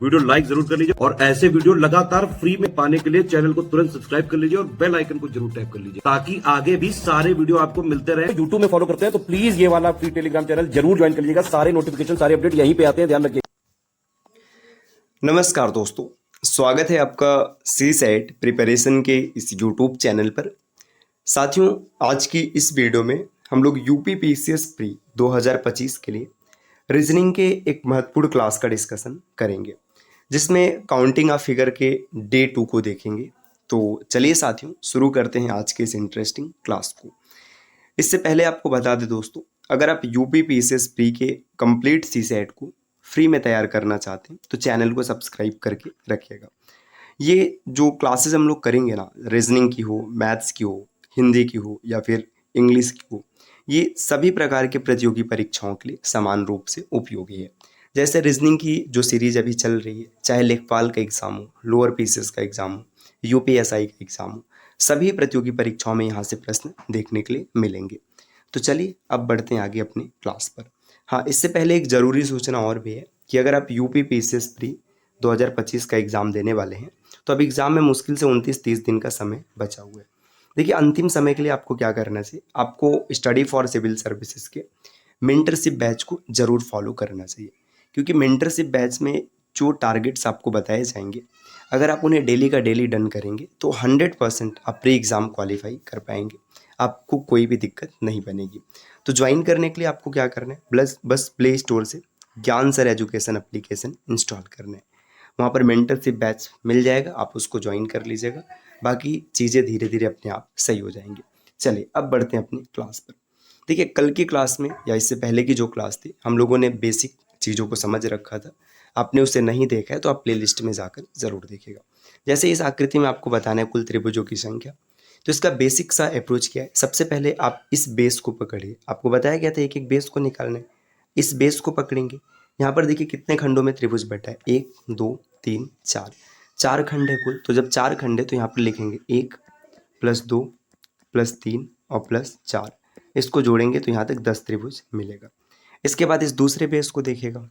Video like जरूर कर लीजिए और ऐसे वीडियो लगातार फ्री में पाने के लिए चैनल को तुरंत सब्सक्राइब कर लीजिए और बेल आइकन को जरूर टैप कर लीजिए ताकि आगे भी सारे वीडियो आपको मिलते रहे। यूट्यूब में फॉलो करते हैं तो प्लीज ये वाला फ्री टेलीग्राम चैनल जरूर ज्वाइन कर लीजिएगा। सारे नोटिफिकेशन सारे अपडेट यहीं पे आते हैं, ध्यान रखिए। नमस्कार दोस्तों, स्वागत है आपका सी सेट प्रिपरेशन के इस यूट्यूब चैनल पर। साथियों, आज की इस वीडियो में हम लोग यूपी पीसीएस प्री 2025 के लिए रीजनिंग के एक महत्वपूर्ण क्लास का डिस्कशन करेंगे, जिसमें काउंटिंग ऑफ फिगर के डे 2 को देखेंगे। तो चलिए साथियों, शुरू करते हैं आज के इस इंटरेस्टिंग क्लास को। इससे पहले आपको बता दें दोस्तों, अगर आप यूपी पीसीएस प्री के कंप्लीट सी सेट को फ्री में तैयार करना चाहते हैं तो चैनल को सब्सक्राइब करके रखिएगा। ये जो क्लासेस हम लोग करेंगे ना, रीजनिंग की हो, मैथ्स की हो, हिंदी की हो या फिर इंग्लिश की हो, ये सभी प्रकार के प्रतियोगी परीक्षाओं के लिए समान रूप से उपयोगी है। जैसे रीजनिंग की जो सीरीज अभी चल रही है, चाहे लेखपाल का एग्ज़ाम हो, लोअर पीसीएस का एग्ज़ाम हो, यूपीएसआई का एग्ज़ाम हो, सभी प्रतियोगी परीक्षाओं में यहाँ से प्रश्न देखने के लिए मिलेंगे। तो चलिए अब बढ़ते हैं आगे अपनी क्लास पर। हाँ, इससे पहले एक ज़रूरी सूचना और भी है कि अगर आप यूपी पीसीएस प्री 2025 का एग्ज़ाम देने वाले हैं तो अब एग्ज़ाम में मुश्किल से 29-30 दिन का समय बचा हुआ है। देखिए, अंतिम समय के लिए आपको क्या करना चाहिए, आपको स्टडी फॉर सिविल सर्विसेज के मेंटरशिप बैच को ज़रूर फॉलो करना चाहिए, क्योंकि मेंटरशिप बैच में जो टारगेट्स आपको बताए जाएंगे, अगर आप उन्हें डेली का डेली डन करेंगे तो 100% आप प्री एग्ज़ाम क्वालिफाई कर पाएंगे, आपको कोई भी दिक्कत नहीं बनेगी। तो ज्वाइन करने के लिए आपको क्या करना है, बस प्ले स्टोर से ज्ञान सर एजुकेशन एप्लीकेशन इंस्टॉल करना है। वहाँ पर मेंटरशिप बैच मिल जाएगा, आप उसको ज्वाइन कर लीजिएगा। बाकी चीज़ें धीरे धीरे अपने आप सही हो जाएंगी। चलिए अब बढ़ते हैं अपनी क्लास पर। देखिए, कल की क्लास में या इससे पहले की जो क्लास थी, हम लोगों ने बेसिक चीज़ों को समझ रखा था। आपने उसे नहीं देखा है तो आप प्लेलिस्ट में जाकर ज़रूर देखिएगा। जैसे इस आकृति में आपको बताना है कुल त्रिभुजों की संख्या, तो इसका बेसिक सा अप्रोच क्या है। सबसे पहले आप इस बेस को पकड़िए, आपको बताया गया था एक एक बेस को निकालना है। इस बेस को पकड़ेंगे, यहाँ पर देखिए कितने खंडों में त्रिभुज बटा है, 1 2 3 4, 4 खंड है कुल। तो जब 4 खंड है तो यहाँ पर लिखेंगे 1 + 2 + 3 और +4, इसको जोड़ेंगे तो यहाँ तक 10 त्रिभुज मिलेगा। इसके बाद इस दूसरे बेस को देखिएगा,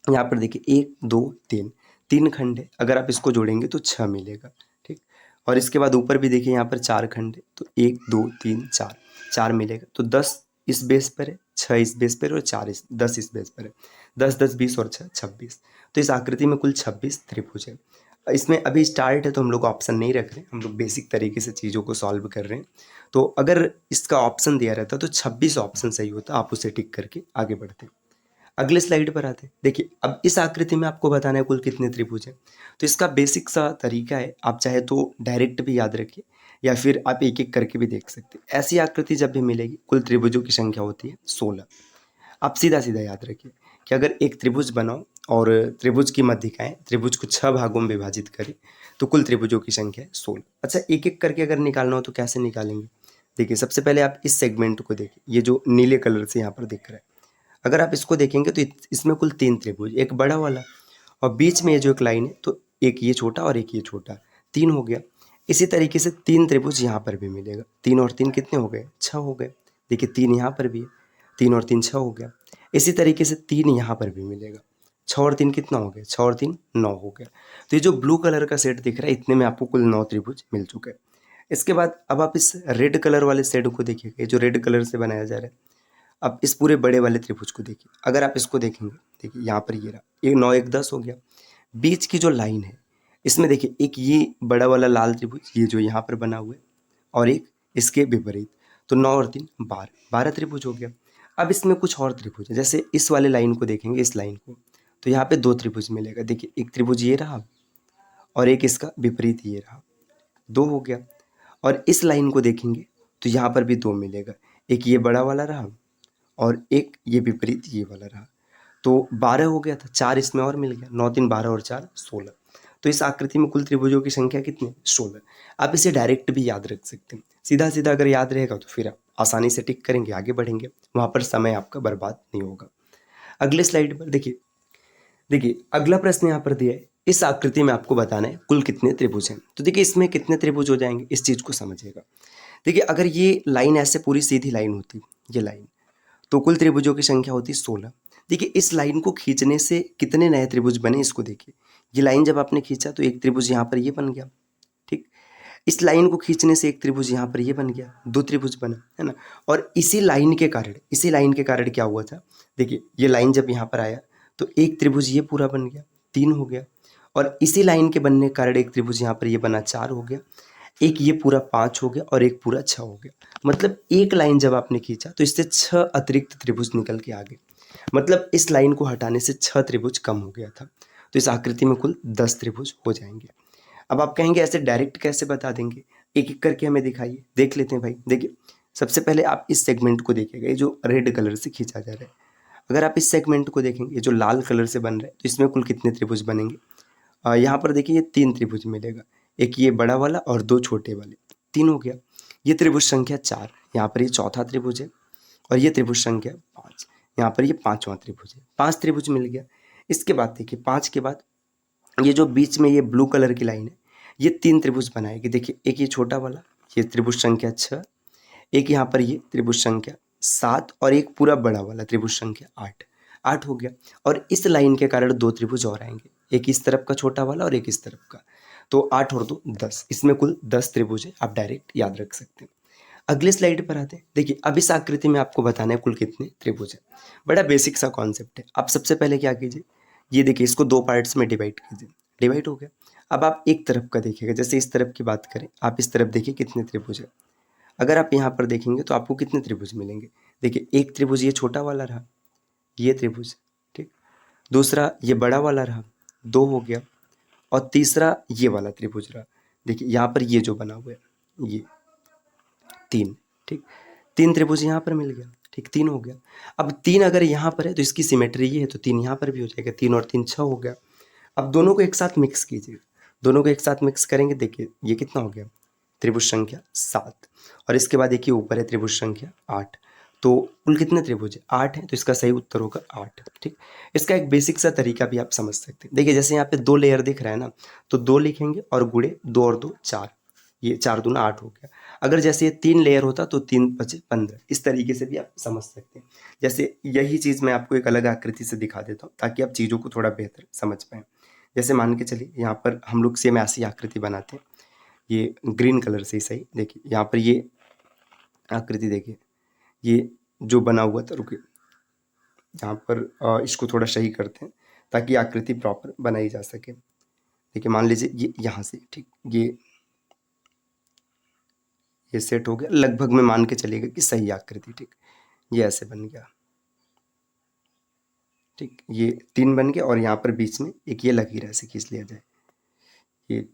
यहाँ पर देखिए 1 2 3, 3 खंड है, अगर आप इसको जोड़ेंगे तो 6 मिलेगा। ठीक, और इसके बाद ऊपर भी देखिए यहाँ पर 4 खंड है, तो 1 2 3 4, 4 मिलेगा। तो 10 इस बेस पर है, 6 इस बेस पर है और 10 इस बेस पर है। 10 10 20 और 6 26। तो इस आकृति में कुल 26 त्रिभुज है। इसमें अभी स्टार्ट है तो हम लोग ऑप्शन नहीं रख रहे हैं, हम लोग बेसिक तरीके से चीज़ों को सॉल्व कर रहे हैं। तो अगर इसका ऑप्शन दिया रहता तो 26 ऑप्शन सही होता, आप उसे टिक करके आगे बढ़ते। अगले स्लाइड पर आते हैं। देखिए, अब इस आकृति में आपको बताना है कुल कितने त्रिभुज हैं। तो इसका बेसिक सा तरीका है, आप चाहे तो डायरेक्ट भी याद रखिए या फिर आप एक एक करके भी देख सकते हैं। ऐसी आकृति जब भी मिलेगी, कुल त्रिभुजों की संख्या होती है 16। आप सीधा सीधा याद रखिए कि अगर एक त्रिभुज बनाओ और त्रिभुज की मध्यिकाएं त्रिभुज को 6 भागों में विभाजित करें तो कुल त्रिभुजों की संख्या है 16। अच्छा, एक एक करके अगर निकालना हो तो कैसे निकालेंगे। देखिए, सबसे पहले आप इस सेगमेंट को देखिए, ये जो नीले कलर से यहाँ पर दिख रहा है, अगर आप इसको देखेंगे तो इसमें कुल 3 त्रिभुज, एक बड़ा वाला और बीच में ये जो एक लाइन है, तो एक ये छोटा और एक ये छोटा, 3 हो गया। इसी तरीके से 3 त्रिभुज यहाँ पर भी मिलेगा। 3 और 3 कितने हो गए, 6 हो गए। देखिए 3 यहाँ पर भी है, 3 और 3 6 हो गया। इसी तरीके से 3 यहाँ पर भी मिलेगा, 6 और 3 कितना हो गया, 6 और 3 9 हो गया। तो ये जो ब्लू कलर का सेट दिख रहा है, इतने में आपको कुल 9 त्रिभुज मिल चुके हैं। इसके बाद अब आप इस रेड कलर वाले सेट को देखिएगा, ये जो रेड कलर से बनाया जा रहा है। अब इस पूरे बड़े वाले त्रिभुज को देखिए, अगर आप इसको देखेंगे, देखिए यहाँ पर ये रहा, ये 9 1 10 हो गया। बीच की जो लाइन है, इसमें देखिए एक ये बड़ा वाला लाल त्रिभुज, ये जो यहाँ पर बना हुआ है, और एक इसके विपरीत, तो 9 और 3 12, 12 त्रिभुज हो गया। अब इसमें कुछ और त्रिभुज है, जैसे इस वाले लाइन को देखेंगे, इस लाइन को, तो यहाँ पे 2 त्रिभुज मिलेगा। देखिए एक त्रिभुज ये रहा और एक इसका विपरीत ये रहा, 2 हो गया। और इस लाइन को देखेंगे तो यहाँ पर भी 2 मिलेगा, एक ये बड़ा वाला रहा और एक ये विपरीत ये वाला रहा, तो 12 हो गया था। 4 इसमें और मिल गया, 9 3 12 और 4 16। तो इस आकृति में कुल त्रिभुजों की संख्या कितनी, 16। आप इसे डायरेक्ट भी याद रख सकते हैं, सीधा सीधा अगर याद रहेगा तो फिर आप आसानी से टिक करेंगे, आगे बढ़ेंगे, वहाँ पर समय आपका बर्बाद नहीं होगा। अगले स्लाइड पर देखिए, अगला प्रश्न यहाँ पर दिया है, इस आकृति में आपको बताना है कुल कितने त्रिभुज हैं। तो देखिए इसमें कितने त्रिभुज हो जाएंगे, इस चीज़ को समझिएगा। देखिए, अगर ये लाइन ऐसे पूरी सीधी लाइन होती, ये लाइन, तो कुल त्रिभुजों की संख्या होती 16। देखिए इस लाइन को खींचने से कितने नए त्रिभुज बने, इसको देखिए, ये लाइन जब आपने खींचा तो एक त्रिभुज यहाँ पर ये बन गया, ठीक। इस लाइन को खींचने से एक त्रिभुज यहाँ पर ये बन गया, दो त्रिभुज बना, है ना। और इसी लाइन के कारण क्या हुआ था, देखिए ये लाइन जब यहाँ पर आया तो एक त्रिभुज ये पूरा बन गया, 3 हो गया। और इसी लाइन के बनने के कारण एक त्रिभुज यहाँ पर ये बना, 4 हो गया। एक ये पूरा 5 हो गया और एक पूरा 6 हो गया। मतलब एक लाइन जब आपने खींचा तो इससे 6 अतिरिक्त त्रिभुज निकल के आ गए। मतलब इस लाइन को हटाने से 6 त्रिभुज कम हो गया था। तो इस आकृति में कुल 10 त्रिभुज हो जाएंगे। अब आप कहेंगे ऐसे डायरेक्ट कैसे बता देंगे, एक एक करके हमें दिखाइए, देख लेते हैं भाई। देखिए सबसे पहले आप इस सेगमेंट को देखिएगा, ये जो रेड कलर से खींचा जा रहा है। अगर आप इस सेगमेंट को देखेंगे, ये जो लाल कलर से बन रहा है, तो इसमें कुल कितने त्रिभुज बनेंगे। यहाँ पर देखिए ये 3 त्रिभुज मिलेगा, एक ये बड़ा वाला और 2 छोटे वाले, 3 हो गया। ये त्रिभुज संख्या 4, यहाँ पर ये चौथा त्रिभुज है। और ये त्रिभुज संख्या 5, यहाँ पर ये 5वां त्रिभुज है। 5 त्रिभुज मिल गया। इसके बाद देखिए 5 के बाद ये जो बीच में ये ब्लू कलर की लाइन है, ये 3 त्रिभुज बनाएगी। देखिए एक ये छोटा वाला, ये त्रिभुज संख्या 6, एक यहाँ पर ये त्रिभुज संख्या 7 और एक पूरा बड़ा वाला त्रिभुज संख्या 8 हो गया। और इस लाइन के कारण 2 त्रिभुज और आएंगे, एक इस तरफ का छोटा वाला और एक इस तरफ का। तो 8 और 2 10, इसमें कुल 10 त्रिभुज है, आप डायरेक्ट याद रख सकते हैं। अगले स्लाइड पर आते हैं। देखिए अब इस आकृति में आपको बताना है कुल कितने त्रिभुज है। बड़ा बेसिक सा कॉन्सेप्ट है। आप सबसे पहले क्या कीजिए, ये देखिए इसको 2 पार्ट्स में डिवाइड कीजिए, डिवाइड हो गया। अब आप एक तरफ का देखिएगा, जैसे इस तरफ की बात करें, आप इस तरफ देखिए कितने त्रिभुज है। अगर आप यहाँ पर देखेंगे तो आपको कितने त्रिभुज मिलेंगे। देखिए एक त्रिभुज ये छोटा वाला रहा, ये त्रिभुज, ठीक। दूसरा ये बड़ा वाला रहा, 2 हो गया। और तीसरा ये वाला त्रिभुज रहा, देखिए यहाँ पर ये जो बना हुआ है, ये 3, ठीक। 3 त्रिभुज यहाँ पर मिल गया, ठीक, 3 हो गया। अब 3 अगर यहाँ पर है तो इसकी सिमेट्री ये है, तो 3 यहाँ पर भी हो जाएगा, 3 और 3 6 हो गया। अब दोनों को एक साथ मिक्स कीजिए, दोनों को एक साथ मिक्स करेंगे, देखिए ये कितना हो गया, त्रिभुज संख्या 7। और इसके बाद देखिए ऊपर है त्रिभुज संख्या 8। तो कुल कितने त्रिभुज है, 8 है। तो इसका सही उत्तर होगा 8, ठीक। इसका एक बेसिक सा तरीका भी आप समझ सकते हैं। देखिए जैसे यहाँ पे 2 लेयर दिख रहा है ना, तो 2 लिखेंगे और गुणे 2 और 2 4, ये 4 दूना 8 हो गया। अगर जैसे ये 3 लेयर होता तो 3 बचे 15, इस तरीके से भी आप समझ सकते हैं। जैसे यही चीज़ मैं आपको एक अलग आकृति से दिखा देता हूँ ताकि आप चीज़ों को थोड़ा बेहतर समझ पाएँ। जैसे मान के चलिए यहाँ पर हम लोग सेम ऐसी आकृति बनाते हैं, ये ग्रीन कलर से ही सही। देखिए यहाँ पर ये आकृति देखिए, ये जो बना हुआ था, रुकिए यहाँ पर इसको थोड़ा सही करते हैं ताकि आकृति प्रॉपर बनाई जा सके। देखिए मान लीजिए ये यहाँ से, ठीक, ये सेट हो गया लगभग, में मान के चलिएगा कि सही आकृति, ठीक। ये ऐसे बन गया, ठीक, ये 3 बन गया। और यहाँ पर बीच में एक ये लकीर ऐसे खींच लिया जाए, ये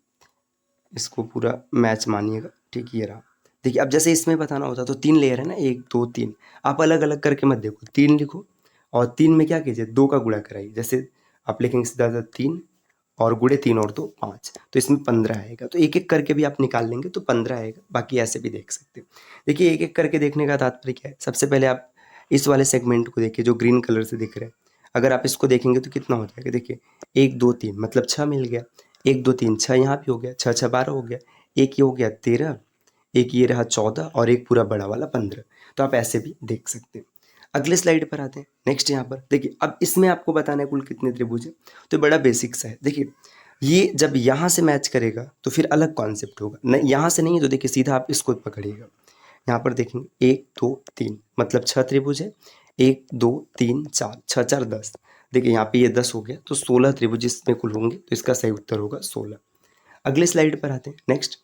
इसको पूरा मैच मानिएगा, ठीक, ये रहा। देखिए अब जैसे इसमें बताना होता तो 3 लेयर है ना, 1 2 3, आप अलग अलग करके मत देखो, 3 लिखो और 3 में क्या कीजिए, 2 का गुणा कराइए। जैसे आप लिखेंगे सीधा 3 और गुणे 3 और 2 5, तो इसमें 15 आएगा। तो एक एक करके भी आप निकाल लेंगे तो 15 आएगा, बाकी ऐसे भी देख सकते हैं। देखिए एक एक करके देखने का तात्पर्य क्या है, सबसे पहले आप इस वाले सेगमेंट को देखिए जो ग्रीन कलर से दिख रहा है। अगर आप इसको देखेंगे तो कितना हो जाएगा, देखिए 1 2 3 मतलब 6 मिल गया, 1 2 3 6 यहाँ भी हो गया, 6 6 12 हो गया, एक ये हो गया 13, एक ये रहा 14 और एक पूरा बड़ा वाला 15। तो आप ऐसे भी देख सकते हैं। अगले स्लाइड पर आते हैं। नेक्स्ट यहाँ पर देखिए, अब इसमें आपको बताना है कुल कितने त्रिभुज है। तो बड़ा बेसिक सा है। देखिए ये जब यहाँ से मैच करेगा तो फिर अलग कॉन्सेप्ट होगा, नहीं यहाँ से नहीं है तो देखिए सीधा आप इसको पकड़िएगा। यहाँ पर देखेंगे 1 2 3 मतलब 6 त्रिभुज है, 1 2 3 4, 6 4 10। देखिए यहाँ पे ये 10 हो गया, तो 16 त्रिभुज इसमें कुल होंगे, तो इसका सही उत्तर होगा 16। अगले स्लाइड पर आते हैं। नेक्स्ट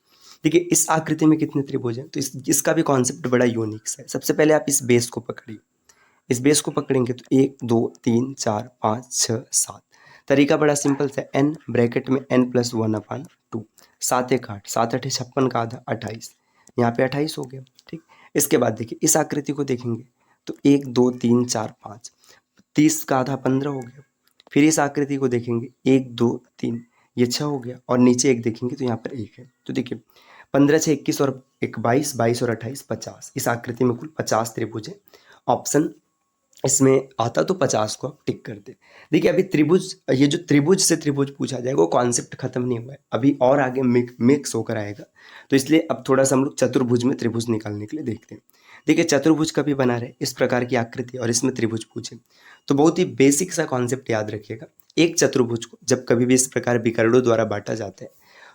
देखिए इस आकृति में कितने त्रिभुज हैं, तो इसका भी कॉन्सेप्ट बड़ा यूनिक है। सबसे पहले आप इस बेस को पकड़िए, इस बेस को पकड़ेंगे तो 1 2 3 4 5 6 7। तरीका बड़ा सिंपल सा, n ब्रैकेट में n+1/2, 7 1 8, 7 8 56 का आधा 28, यहाँ पे 28 हो गया, ठीक। इसके बाद देखिए इस आकृति को देखेंगे तो 1 2 3 4 5, 30 का आधा 15 हो गया। फिर इस आकृति को देखेंगे 1 2 3, ये 6 हो गया, और नीचे 1 देखेंगे तो यहाँ पर 1 है। तो देखिए 15 6 21 और 1 22, 22 और 28 50। इस आकृति में कुल 50 त्रिभुज है। ऑप्शन इसमें आता तो 50 को आप टिक कर दे। देखिए अभी त्रिभुज, ये जो त्रिभुज से त्रिभुज पूछा जाएगा वो कॉन्सेप्ट खत्म नहीं हुआ है, अभी और आगे मिक्स होकर आएगा। तो इसलिए अब थोड़ा सा हम लोग चतुर्भुज में त्रिभुज निकालने के लिए देखते हैं। देखिए चतुर्भुज कभी बना रहे इस प्रकार की आकृति और इसमें त्रिभुज पूछे तो बहुत ही बेसिक सा कॉन्सेप्ट याद रखिएगा। एक चतुर्भुज को जब कभी भी इस प्रकार विकर्णों द्वारा बांटा जाता है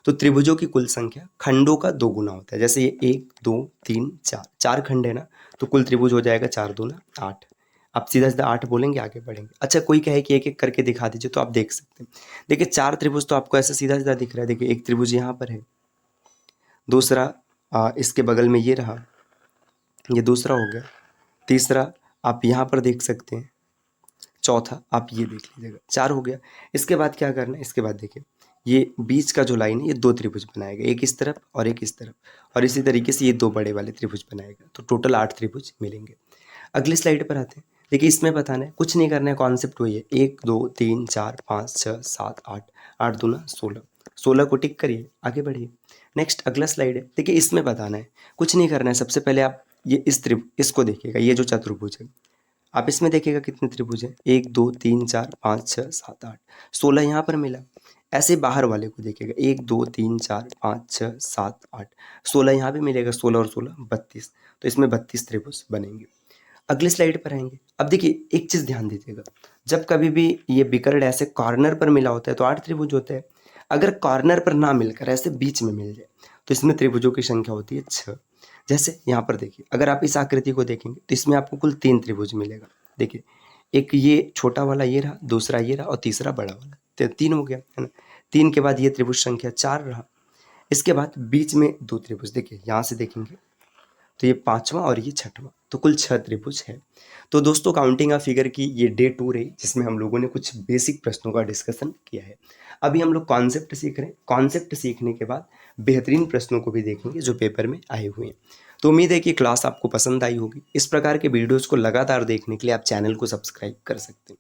तो त्रिभुजों की कुल संख्या खंडों का 2 गुना होता है। जैसे ये 1 2 3 4, 4 खंड है ना, तो कुल त्रिभुज हो जाएगा 4 दूना 8। आप सीधा सीधा 8 बोलेंगे, आगे बढ़ेंगे। अच्छा, कोई कहे कि एक एक करके दिखा दीजिए, तो आप देख सकते हैं। देखिए 4 त्रिभुज तो आपको ऐसे सीधा सीधा दिख रहा है। देखिए एक त्रिभुज यहाँ पर है, दूसरा इसके बगल में ये रहा, ये दूसरा हो गया, तीसरा आप यहाँ पर देख सकते हैं, चौथा आप ये देख लीजिएगा, 4 हो गया। इसके बाद क्या करना है, इसके बाद देखिए ये बीच का जो लाइन है ये 2 त्रिभुज बनाएगा, एक इस तरफ और एक इस तरफ, और इसी तरीके से ये 2 बड़े वाले त्रिभुज बनाएगा, तो टोटल 8 त्रिभुज मिलेंगे। अगली स्लाइड पर आते हैं। देखिए इसमें बताना है, कुछ नहीं करना है, कॉन्सेप्ट वही है, 1 2 3 4 5 6 7 8, 8 दूना 16, 16 को टिक करिए, आगे बढ़िए। नेक्स्ट अगला स्लाइड है। देखिए इसमें बताना है, कुछ नहीं करना है। सबसे पहले आप ये इसको देखिएगा, ये जो चतुर्भुज है, आप इसमें देखिएगा कितने त्रिभुज हैं, 1 2 3 4 5 6 7 8, 16 यहाँ पर मिला। ऐसे बाहर वाले को देखिएगा, 1 2 3 4 5 6 7 8, 16 यहाँ भी मिलेगा, 16 और 16 32, तो इसमें 32 त्रिभुज बनेंगे। अगले स्लाइड पर आएंगे। अब देखिए एक चीज़ ध्यान दीजिएगा, जब कभी भी ये विकर्ण ऐसे कॉर्नर पर मिला होता है तो 8 त्रिभुज होते हैं। अगर कॉर्नर पर ना मिलकर ऐसे बीच में मिल जाए तो इसमें त्रिभुजों की संख्या होती है 6। जैसे यहाँ पर देखिए, अगर आप इस आकृति को देखेंगे तो इसमें आपको कुल 3 त्रिभुज मिलेगा। देखिए एक ये छोटा वाला ये रहा, दूसरा ये रहा और तीसरा बड़ा वाला, तो 3 हो गया है ना। 3 के बाद ये त्रिभुज संख्या 4 रहा। इसके बाद बीच में 2 त्रिभुज, देखिए यहाँ से देखेंगे तो ये 5वां और ये 6वां, तो कुल 6 त्रिभुज है। तो दोस्तों काउंटिंग ऑफ फिगर की ये डे 2 रही, जिसमें हम लोगों ने कुछ बेसिक प्रश्नों का डिस्कशन किया है। अभी हम लोग कॉन्सेप्ट सीख रहे हैं। कॉन्सेप्ट सीखने के बाद बेहतरीन प्रश्नों को भी देखेंगे जो पेपर में आए हुए हैं। तो उम्मीद है कि क्लास आपको पसंद आई होगी। इस प्रकार के वीडियोज़ को लगातार देखने के लिए आप चैनल को सब्सक्राइब कर सकते हैं।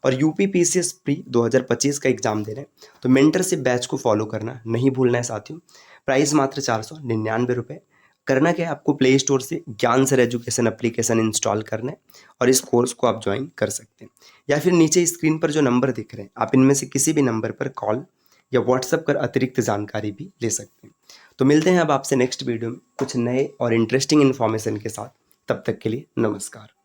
और यूपीपीसीएस प्री 2025 का एग्जाम दे रहे हैं तो मेंटरशिप बैच को फॉलो करना नहीं भूलना है साथियों। प्राइस मात्र 499 रुपये। करना क्या है, आपको प्ले स्टोर से ज्ञान सर एजुकेशन एप्लीकेशन इंस्टॉल करना है और इस कोर्स को आप ज्वाइन कर सकते हैं। या फिर नीचे स्क्रीन पर जो नंबर दिख रहे हैं, आप इनमें से किसी भी नंबर पर कॉल या व्हाट्सएप कर अतिरिक्त जानकारी भी ले सकते हैं। तो मिलते हैं अब आपसे नेक्स्ट वीडियो में कुछ नए और इंटरेस्टिंग इन्फॉर्मेशन के साथ। तब तक के लिए नमस्कार।